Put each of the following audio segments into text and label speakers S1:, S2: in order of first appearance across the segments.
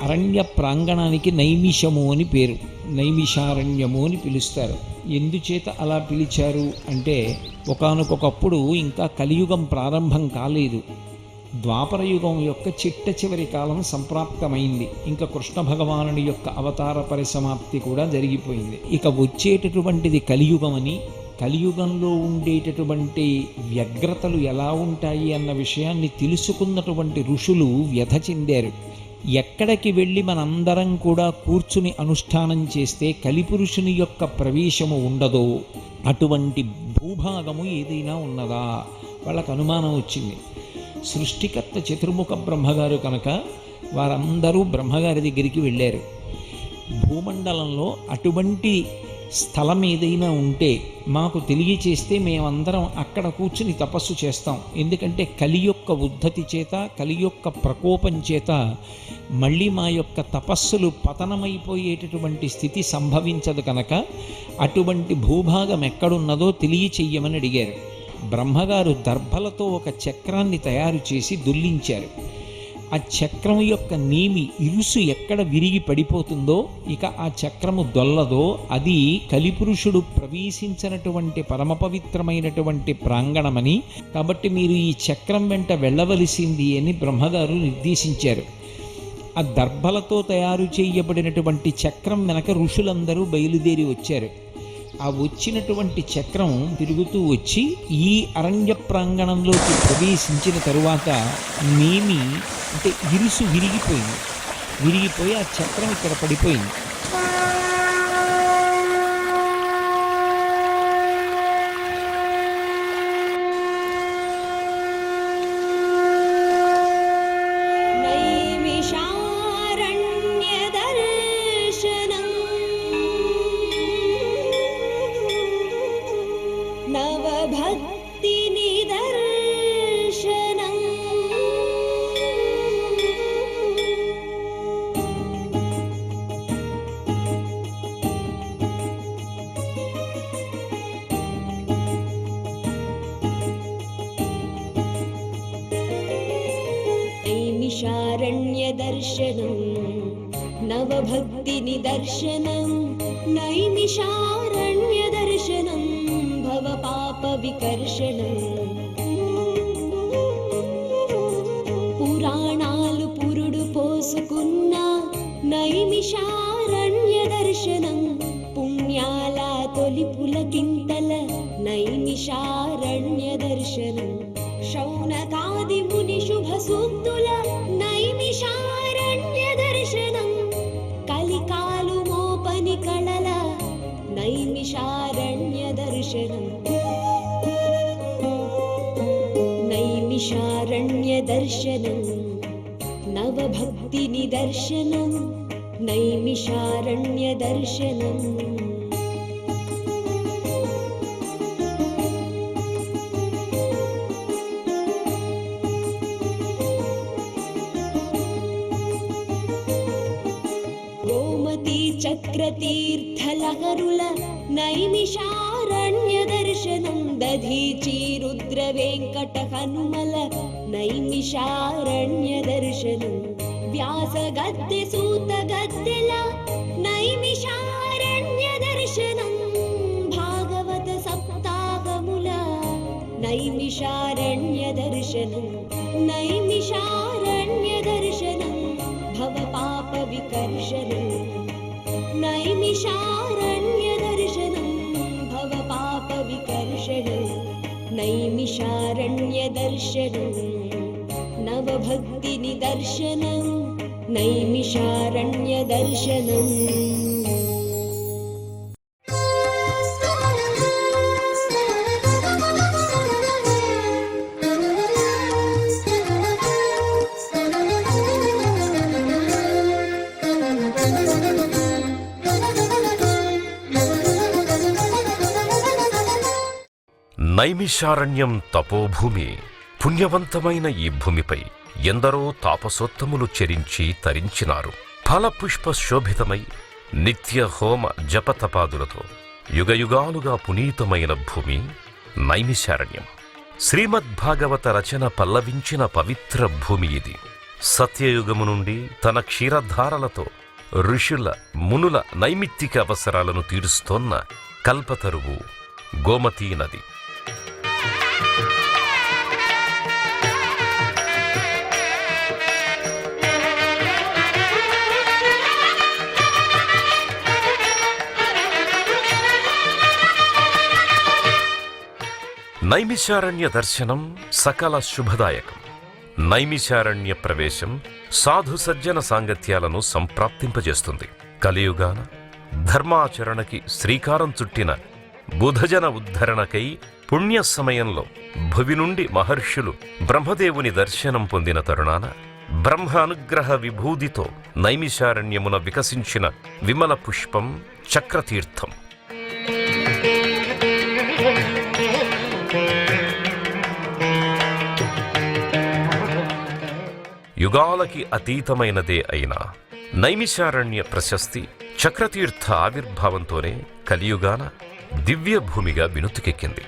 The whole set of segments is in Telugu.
S1: అరణ్య ప్రాంగణానికి నైమిషము అని పేరు, నైమిషారణ్యము అని పిలుస్తారు. ఎందుచేత అలా పిలిచారు అంటే, ఒకానొకప్పుడు ఇంకా కలియుగం ప్రారంభం కాలేదు, ద్వాపరయుగం యొక్క చిట్ట చివరి కాలం సంప్రాప్తమైంది. ఇంకా కృష్ణ భగవానుని యొక్క అవతార పరిసమాప్తి కూడా జరిగిపోయింది. ఇక వచ్చేటటువంటిది కలియుగమని, కలియుగంలో ఉండేటటువంటి వ్యగ్రతలు ఎలా ఉంటాయి అన్న విషయాన్ని తెలుసుకున్నటువంటి ఋషులు వ్యధ చెందారు. ఎక్కడికి వెళ్ళి మనందరం కూడా కూర్చుని అనుష్ఠానం చేస్తే కలిపురుషుని యొక్క ప్రవేశము ఉండదో అటువంటి భూభాగము ఏదైనా ఉన్నదా వాళ్ళకు అనుమానం వచ్చింది. సృష్టికర్త చతుర్ముఖ బ్రహ్మగారు కనుక వారందరూ బ్రహ్మగారి దగ్గరికి వెళ్ళారు. భూమండలంలో అటువంటి స్థలం ఏదైనా ఉంటే మాకు తెలియచేస్తే మేమందరం అక్కడ కూర్చుని తపస్సు చేస్తాం. ఎందుకంటే కలి యొక్క ఉద్ధతి చేత, కలి యొక్క ప్రకోపం చేత మళ్ళీ మా యొక్క తపస్సులు పతనమైపోయేటటువంటి స్థితి సంభవించదు కనుక అటువంటి భూభాగం ఎక్కడున్నదో తెలియచెయ్యమని అడిగారు. బ్రహ్మగారు దర్భలతో ఒక చక్రాన్ని తయారు చేసి దుల్లించారు. ఆ చక్రం యొక్క నేమి ఇరుసు ఎక్కడ విరిగి పడిపోతుందో, ఇక ఆ చక్రము దొల్లదో, అది కలిపురుషుడు ప్రవేశించినటువంటి పరమ పవిత్రమైనటువంటి ప్రాంగణమని, కాబట్టి మీరు ఈ చక్రం వెంట వెళ్ళవలసింది అని బ్రహ్మగారు నిర్దేశించారు. ఆ దర్భలతో తయారు చేయబడినటువంటి చక్రం వెనక ఋషులందరూ బయలుదేరి వచ్చారు. ఆ వచ్చినటువంటి చక్రం తిరుగుతూ వచ్చి ఈ అరణ్య ప్రాంగణంలోకి ప్రవేశించిన తరువాత నేమి అంటే ఇరుసు విరిగిపోయి ఆ చక్రం ఇక్కడ పడిపోయింది.
S2: నైమిషారణ్యదర్శనం నవభక్తినిదర్శనం నైమిషారణ్యదర్శనం భవపాపవికర్షణం పురాణాలు పురుడు పోసుకున్న నైమిషారణ్యదర్శనం పుణ్యాల తొలి పులకింతల నైమిషారణ్యదర్శనం శౌనకాది ముని శుభ సూక్తుల నైమిషారణ్య దర్శనం కలికాలు మోపని కళల నైమిషారణ్య దర్శనం నైమిషారణ్య దర్శనం నవభక్తి నిదర్శనం నైమిషారణ్య దర్శనం చక్రతీర్థలహరుల నైమిషారణ్య దర్శనం దధీచి రుద్ర వెంకట హనుమల నైమిషారణ్య దర్శనం వ్యాస గద్దె సూత గద్దెల నైమిషారణ్య దర్శనం భాగవత సప్తాహముల నైమిషారణ్య దర్శనం నైమిషారణ్య దర్శనం భవ పాప వికర్షణం నైమిషారణ్య దర్శనం భవ పాప వికర్షణం నైమిషారణ్య దర్శనం నవభక్తి నిదర్శనం నైమిషారణ్య దర్శనం
S3: నైమిషారణ్యం తపోభూమి. పుణ్యవంతమైన ఈ భూమిపై ఎందరో తాపసోత్తములు చెరించి తరించినారు. ఫలపుష్ప శోభితమై నిత్య హోమ జపతపాదులతో యుగయుగాలుగా పునీతమైన భూమి నైమిషారణ్యం. శ్రీమద్భాగవత రచన పల్లవించిన పవిత్ర భూమి ఇది. సత్యయుగము నుండి తన క్షీరధారలతో ఋషుల మునుల నైమిత్తిక అవసరాలను తీరుస్తోన్న కల్పతరువు గోమతీ నది. నైమిషారణ్య దర్శనం సకల శుభదాయకం. నైమిషారణ్య ప్రవేశం సాధు సజ్జన సాంగత్యాలను సంప్రాప్తింపజేస్తుంది. కలియుగాన ధర్మాచరణకి శ్రీకారం చుట్టిన బుధజన ఉద్ధరణకై పుణ్య సమయంలో భువి నుండి మహర్షులు బ్రహ్మదేవుని దర్శనం పొందిన తరుణాన బ్రహ్మ అనుగ్రహ విభూదితో నైమిషారణ్యమున వికసించిన విమల పుష్పం చక్రతీర్థం. యుగాలకి అతీతమైనదే అయినా నైమిషారణ్య ప్రశస్తి చక్రతీర్థ ఆవిర్భావంతోనే కలియుగాన దివ్య భూమిగా వినుతికెక్కింది.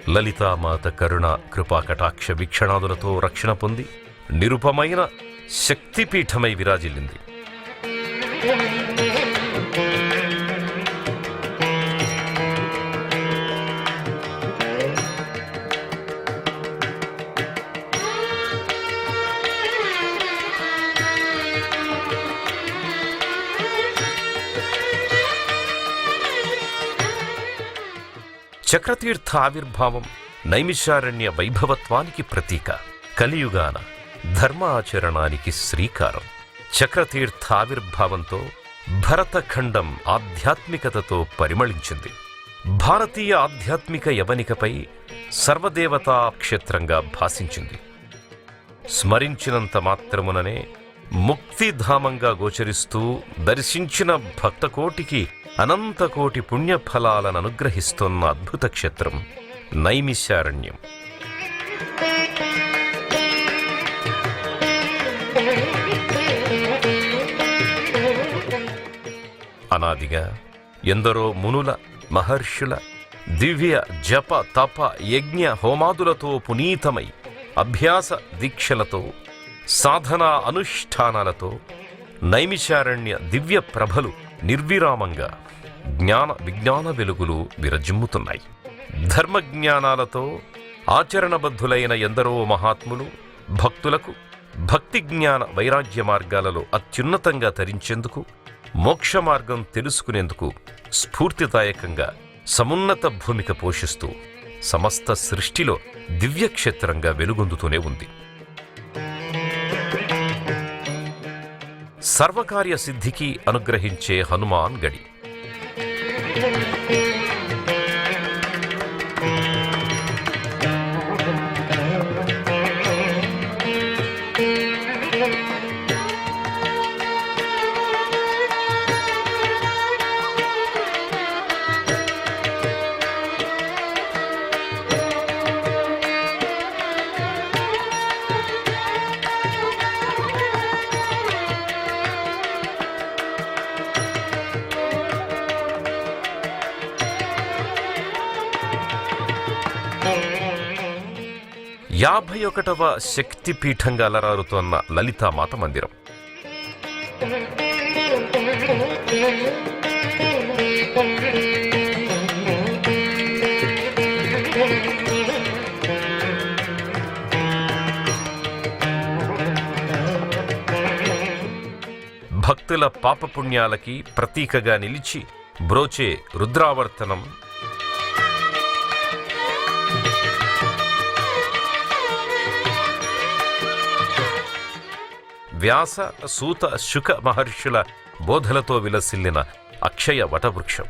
S3: లలితామాత కరుణ కృపాకటాక్ష వీక్షణాదులతో రక్షణ పొంది నిరుపమైన శక్తిపీఠమై విరాజిల్లింది. చక్రతీర్థ ఆవిర్భావం నైమిషారణ్య వైభవత్వానికి ప్రతీక. కలియుగాన ధర్మాచరణానికి శ్రీకారం. చక్రతీర్థ ఆవిర్భావంతో భరతఖండం ఆధ్యాత్మికతతో పరిమళించింది. భారతీయ ఆధ్యాత్మిక యవనికపై సర్వదేవతా క్షేత్రంగా భాసించింది. స్మరించినంత మాత్రముననే ముక్తిధామంగా గోచరిస్తూ దర్శించిన భక్తకోటికి అనంతకోటి పుణ్యఫలాలను అనుగ్రహిస్తోన్న అద్భుత క్షేత్రం నైమిషారణ్యం. అనాదిగా ఎందరో మునుల మహర్షుల దివ్య జప తప యజ్ఞ హోమాదులతో పునీతమై అభ్యాస దీక్షలతో సాధనా అనుష్ఠానాలతో నైమిషారణ్య దివ్య ప్రభలు నిర్విరామంగా జ్ఞాన విజ్ఞాన వెలుగులు విరజిమ్ముతున్నాయి. ధర్మజ్ఞానాలతో ఆచరణబద్ధులైన ఎందరో మహాత్ములు భక్తులకు భక్తి జ్ఞాన వైరాగ్య మార్గాలలో అత్యున్నతంగా తరించేందుకు, మోక్ష మార్గం తెలుసుకునేందుకు స్ఫూర్తిదాయకంగా సమున్నత భూమిక పోషిస్తూ సమస్త సృష్టిలో దివ్యక్షేత్రంగా వెలుగొందుతూనే ఉంది. సర్వకార్య సిద్ధికి అనుగ్రహించే హనుమాన్ గడి. యాభై 51వ శక్తిపీఠంగా అలరారుతోన్న లలితామాత మందిరం. భక్తుల పాపపుణ్యాలకి ప్రతీకగా నిలిచి బ్రోచే రుద్రావర్తనం, వ్యాస సూత శుక మహర్షుల బోధలతో విలసిల్లిన అక్షయ వటవృక్షం,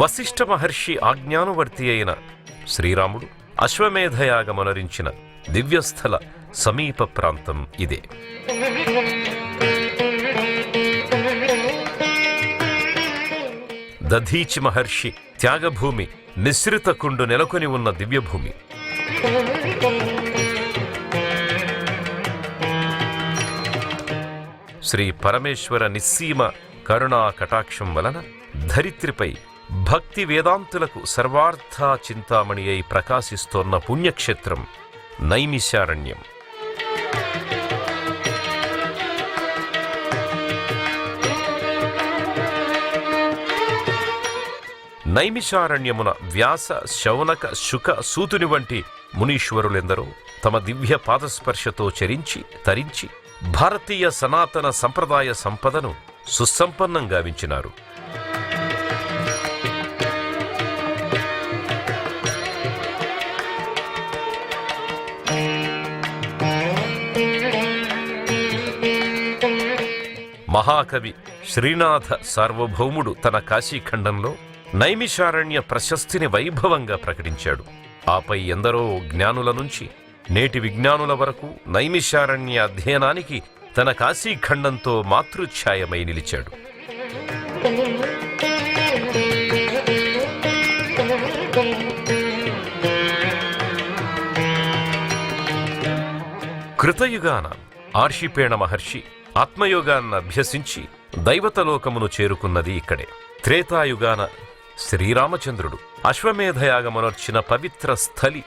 S3: వశిష్ఠ మహర్షి ఆజ్ఞానువర్తి అయిన శ్రీరాముడు అశ్వమేధయాగమనరించిన దివ్యస్థల సమీప ప్రాంతం ఇదే. దధీచి మహర్షి త్యాగభూమి నిశ్రిత కుండు నెలకొని ఉన్న దివ్యభూమి. శ్రీ పరమేశ్వర నిస్సీమ కరుణా కటాక్షం వలన ధరిత్రిపై భక్తి వేదాంతులకు సర్వార్థ చింతామణి అయి ప్రకాశిస్తోన్న పుణ్యక్షేత్రం నైమిషారణ్యం. నైమిషారణ్యమున వ్యాస, శౌనక, శుక, సూతుని వంటి మునీశ్వరులెందరో తమ దివ్య పాదస్పర్శతో చరించి తరించి భారతీయ సనాతన సంప్రదాయ సంపదను సుసంపన్నం గావించినారు. మహాకవి శ్రీనాథ సార్వభౌముడు తన కాశీఖండంలో నైమిషారణ్య ప్రశస్తిని వైభవంగా ప్రకటించాడు. ఆపై ఎందరో జ్ఞానుల నుంచి నేటి విజ్ఞానుల వరకు నైమిషారణ్య అధ్యయనానికి తన కాశీఖండంతో మాతృఛాయమై నిలిచాడు. కృతయుగాన ఆర్షిపేణ మహర్షి ఆత్మయోగాన్ని అభ్యసించి దైవతలోకమును చేరుకున్నది ఇక్కడే. త్రేతాయుగాన శ్రీరామచంద్రుడు అశ్వమేధయాగమనర్చిన పవిత్ర స్థలి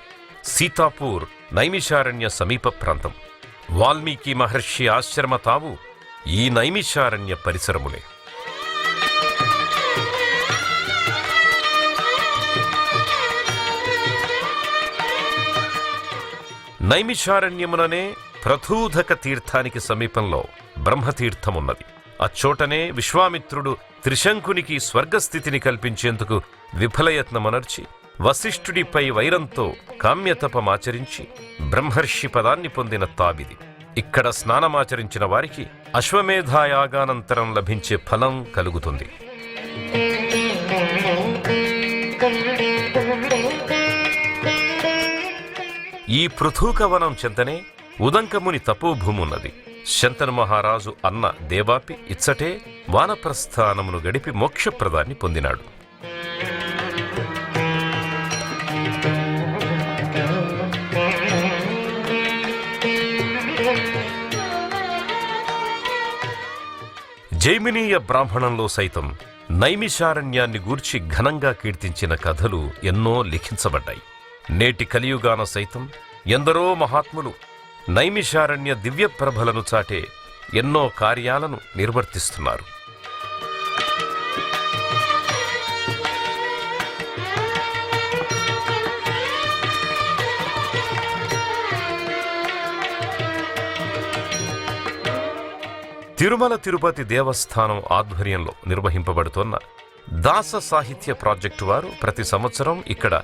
S3: సీతాపూర్ నైమిషారణ్య సమీప ప్రాంతం. వాల్మీకి మహర్షి ఆశ్రమ తావు ఈ నైమిషారణ్య పరిసరములే. నైమిషారణ్యముననే ప్రథూధక తీర్థానికి సమీపంలో బ్రహ్మతీర్థమున్నది. అచ్చోటనే విశ్వామిత్రుడు త్రిశంకునికి స్వర్గస్థితిని కల్పించేందుకు విఫలయత్నమనర్చి వశిష్ఠుడిపై వైరంతో కామ్యతపమాచరించి బ్రహ్మర్షి పదాన్ని పొందిన తావిది. ఇక్కడ స్నానమాచరించిన వారికి అశ్వమేధాయాగానంతరం లభించే ఫలం కలుగుతుంది. ఈ పృథూకవనం చెంతనే ఉదంకముని తపోభూమున్నది. శంతను మహారాజు అన్న దేవాపి ఇచ్చటే వానప్రస్థానమును గడిపి మోక్షప్రదాన్ని పొందినాడు. జైమినీయ బ్రాహ్మణంలో సైతం నైమిషారణ్యాన్ని గూర్చి ఘనంగా కీర్తించిన కథలు ఎన్నో లిఖించబడ్డాయి. నేటి కలియుగాన సైతం ఎందరో మహాత్ములు నైమిషారణ్య దివ్యప్రభలను చాటే ఎన్నో కార్యాలను నిర్వర్తిస్తున్నారు. తిరుమల తిరుపతి దేవస్థానం ఆధ్వర్యంలో నిర్వహింపబడుతోన్న దాస సాహిత్య ప్రాజెక్టు వారు ప్రతి సంవత్సరం ఇక్కడ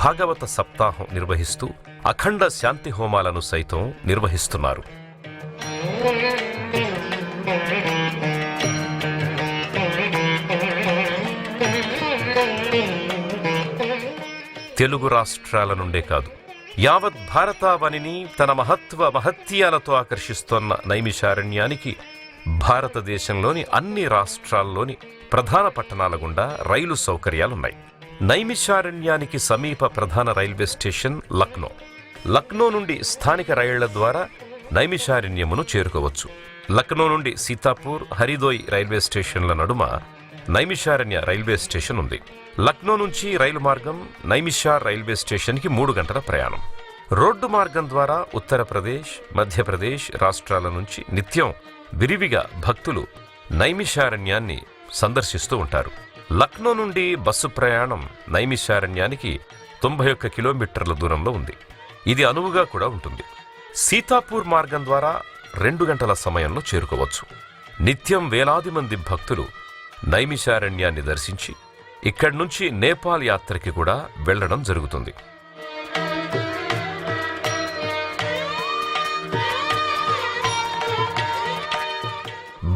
S3: భాగవత సప్తాహం నిర్వహిస్తూ అఖండ శాంతి హోమాలను సైతం నిర్వహిస్తున్నారు. తెలుగు రాష్ట్రాల నుండే కాదు, యావత్ భారతావనిని తన మహత్యాలతో ఆకర్షిస్తోన్న నైమిషారణ్యానికి భారతదేశంలోని అన్ని రాష్ట్రాల్లోని ప్రధాన పట్టణాల గుండా రైలు సౌకర్యాలున్నాయి. నైమిషారణ్యానికి సమీప ప్రధాన రైల్వే స్టేషన్ లక్నో. లక్నో నుండి స్థానిక రైళ్ల ద్వారా నైమిషారణ్యమును చేరుకోవచ్చు. లక్నో నుండి సీతాపూర్, హరిదోయ్ రైల్వే స్టేషన్ల నడుమ నైమిషారణ్య రైల్వే స్టేషన్ ఉంది. లక్నో నుంచి రైలు మార్గం నైమిషార్ రైల్వే స్టేషన్కి 3 గంటల ప్రయాణం. రోడ్డు మార్గం ద్వారా ఉత్తరప్రదేశ్, మధ్యప్రదేశ్ రాష్ట్రాల నుంచి నిత్యం విరివిగా భక్తులు నైమిషారణ్యాన్ని సందర్శిస్తూ ఉంటారు. లక్నో నుండి బస్సు ప్రయాణం నైమిషారణ్యానికి 91 కిలోమీటర్ల దూరంలో ఉంది. ఇది అనువుగా కూడా ఉంటుంది. సీతాపూర్ మార్గం ద్వారా 2 గంటల సమయంలో చేరుకోవచ్చు. నిత్యం వేలాది మంది భక్తులు నైమిషారణ్యాన్ని దర్శించి ఇక్కడి నుంచి నేపాల్ యాత్రకి కూడా వెళ్లడం జరుగుతుంది.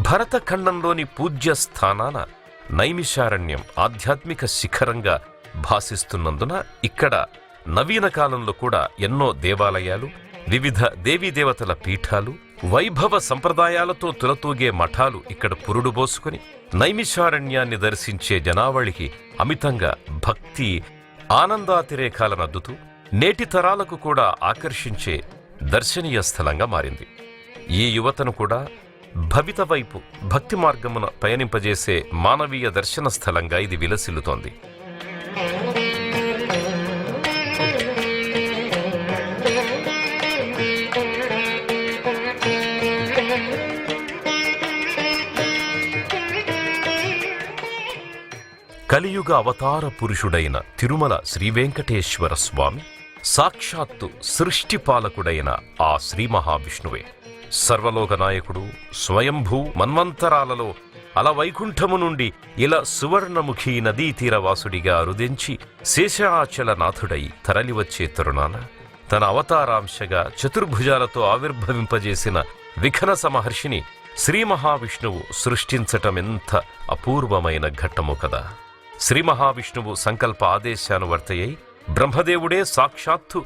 S3: భరతఖండంలోని పూజ్య స్థానాన నైమిషారణ్యం ఆధ్యాత్మిక శిఖరంగా భాసిస్తున్నందున ఇక్కడ నవీన కాలంలో కూడా ఎన్నో దేవాలయాలు, వివిధ దేవీదేవతల పీఠాలు, వైభవ సంప్రదాయాలతో తులతూగే మఠాలు ఇక్కడ పురుడు పోసుకుని నైమిషారణ్యాన్ని దర్శించే జనావళికి అమితంగా భక్తి ఆనందాతిరేకాలనద్దుతూ నేటి తరాలకు కూడా ఆకర్షించే దర్శనీయ స్థలంగా మారింది. ఈ యువతను కూడా భవిత వైపు భక్తి మార్గమున పయనింపజేసే మానవీయ దర్శన స్థలంగా ఇది విలసిల్లుతోంది. కలియుగ అవతార పురుషుడైన తిరుమల శ్రీవేంకటేశ్వర స్వామి సాక్షాత్తు సృష్టిపాలకుడైన ఆ శ్రీ మహావిష్ణువే. సర్వలోక నాయకుడు స్వయంభూ మన్వంతరాలలో అలవైకుంఠము నుండి ఇలా సువర్ణముఖి నదీ తీరవాసుడిగా రుదించి శేషాచలనాథుడై తరలివచ్చే తరుణాన తన అవతారాంశగా చతుర్భుజాలతో ఆవిర్భవింపజేసిన విఖనస మహర్షిని శ్రీ మహావిష్ణువు సృష్టించటమెంత అపూర్వమైన ఘట్టము కదా. శ్రీ మహావిష్ణువు సంకల్ప ఆదేశానువర్తయై బ్రహ్మదేవుడే సాక్షాత్తు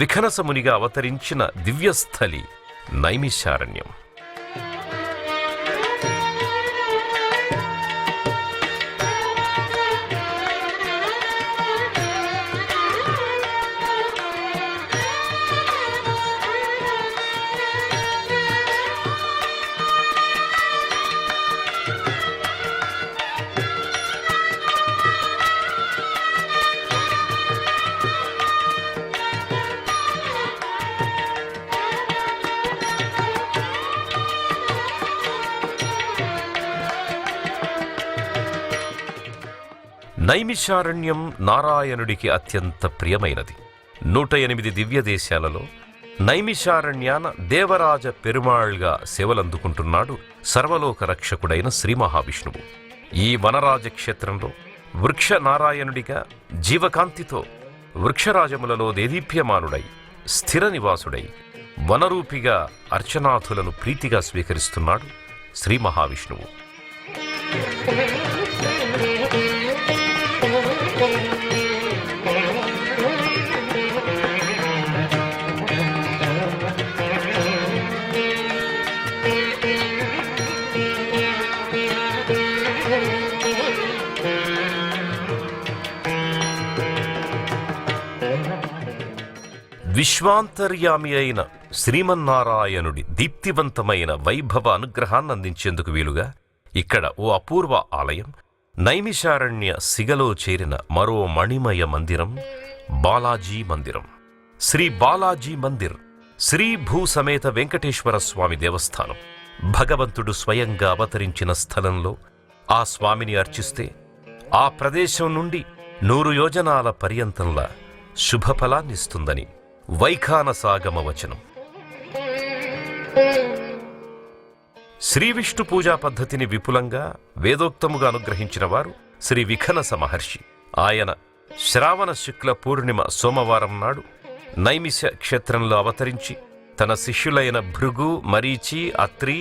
S3: విఖనసమునిగా అవతరించిన దివ్యస్థలి నైమిషారణ్యం. నైమిషారణ్యం నారాయణుడికి అత్యంత ప్రియమైనది. 108 దివ్య దేశాలలో నైమిషారణ్యాన దేవరాజ పెరుమాళ్గా సేవలందుకుంటున్నాడు సర్వలోక రక్షకుడైన శ్రీ మహావిష్ణువు. ఈ వనరాజ క్షేత్రంలో వృక్ష నారాయణుడిగా జీవకాంతితో వృక్షరాజములలో దేదీప్యమానుడై స్థిర నివాసుడై వనరూపిగా అర్చనాథులను ప్రీతిగా స్వీకరిస్తున్నాడు శ్రీ మహావిష్ణువు. విశ్వాంతర్యామి అయిన శ్రీమన్నారాయణుడి దీప్తివంతమైన వైభవ అనుగ్రహాన్ని అందించేందుకు వీలుగా ఇక్కడ ఓ అపూర్వ ఆలయం, నైమిషారణ్య సిగలో చేరిన మరో మణిమయ మందిరం బాలాజీ మందిరం. శ్రీ బాలాజీ మందిర్ శ్రీ భూసమేత వెంకటేశ్వర స్వామి దేవస్థానం. భగవంతుడు స్వయంగా అవతరించిన స్థలంలో ఆ స్వామిని అర్చిస్తే ఆ ప్రదేశం నుండి 100 యోజనాల పర్యంతంలా శుభఫలాన్నిస్తుందని వైఖానసాగమ వచనం. శ్రీ విష్ణు పూజా పద్ధతిని విపులంగా వేదోక్తముగా అనుగ్రహించిన వారు శ్రీ విఖనస మహర్షి. ఆయన శ్రావణ శుక్ల పూర్ణిమ సోమవారం నాడు నైమిష క్షేత్రంలో అవతరించి తన శిష్యులైన భృగు, మరీచి, అత్రి,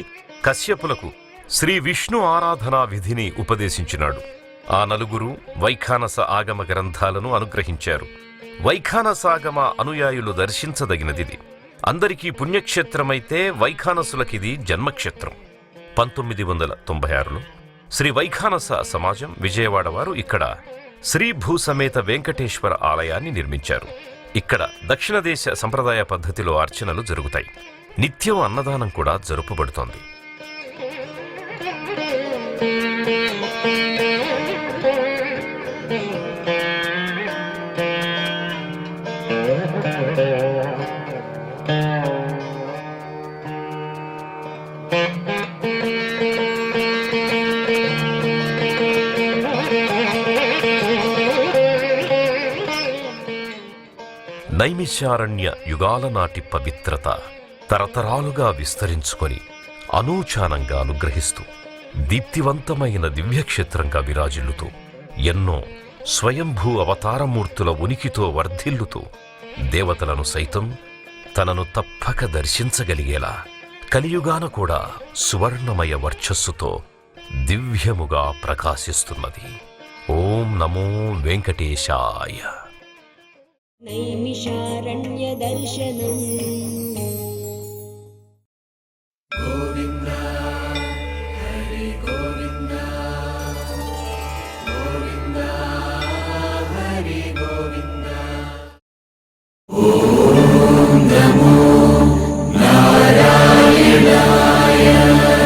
S3: కశ్యపులకు శ్రీ విష్ణు ఆరాధనా విధిని ఉపదేశించినాడు. ఆ నలుగురు వైఖానస ఆగమ గ్రంథాలను అనుగ్రహించారు. వైఖానసాగమ అనుయాయులు దర్శించదగినదిది. అందరికీ పుణ్యక్షేత్రమైతే వైఖానసులకిది జన్మక్షేత్రం. 1996లో శ్రీ వైఖానస సమాజం విజయవాడ వారు ఇక్కడ శ్రీ భూసమేత వెంకటేశ్వర ఆలయాన్ని నిర్మించారు. ఇక్కడ దక్షిణ దేశ సంప్రదాయ పద్ధతిలో అర్చనలు జరుగుతాయి. నిత్యం అన్నదానం కూడా జరుపబడుతోంది. నైమిషారణ్య యుగాల నాటి పవిత్రత తరతరాలుగా విస్తరించుకొని అనూచానంగా అనుగ్రహిస్తూ దీప్తివంతమైన దివ్యక్షేత్రంగా విరాజిల్లుతూ ఎన్నో స్వయంభూ అవతారమూర్తుల ఉనికితో వర్ధిల్లుతూ దేవతలను సైతం తనను తప్పక దర్శించగలిగేలా కలియుగాన కూడా సువర్ణమయ వర్చస్సుతో దివ్యముగా ప్రకాశిస్తున్నది. ఓం నమో వెంకటేశాయ.
S2: నైమిషారణ్య దర్శనం. శరణం